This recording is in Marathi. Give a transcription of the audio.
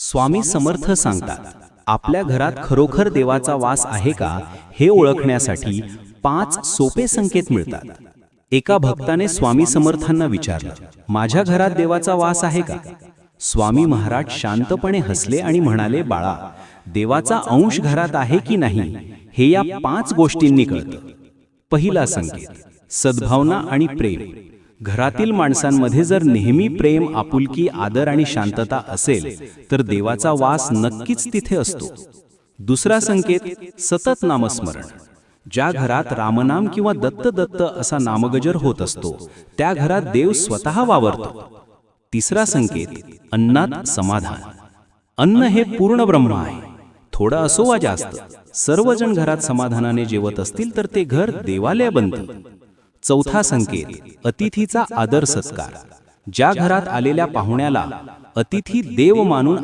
स्वामी समर्थ सांगतात, आपल्या घरात खरोखर देवाचा वास आहे का हे ओळखण्यासाठी 5 सोपे संकेत मिळतात. एका भक्ताने स्वामी समर्थांना विचारलं, माझ्या घरात देवाचा वास आहे का? स्वामी महाराज शांतपणे हसले आणि म्हणाले, बाळा, देवाचा अंश घरात आहे की नाही हे या 5 गोष्टींनी कळतं. पहिला संकेत, सद्भावना आणि प्रेम. घरातील माणसांमध्ये जर नेहमी प्रेम, आपुलकी, आदर आणि शांतता असेल तर देवाचा वास नक्कीच तिथे असतो. दुसरा संकेत, सतत नामस्मरण. ज्या घरात रामनाम किंवा दत्त दत्त असा नामगजर होत असतो त्या घरात देव स्वतः वावरतो. तिसरा संकेत, अन्नात समाधान. अन्न हे पूर्ण ब्रह्म आहे. थोडं असो वा जास्त, सर्वजण घरात समाधानाने जेवत असतील तर ते घर देवालय बनतं. चौथा संकेत, अतिथीचा आदर सत्कार. ज्या घरात आलेल्या पाहुण्याला अतिथी देव मानून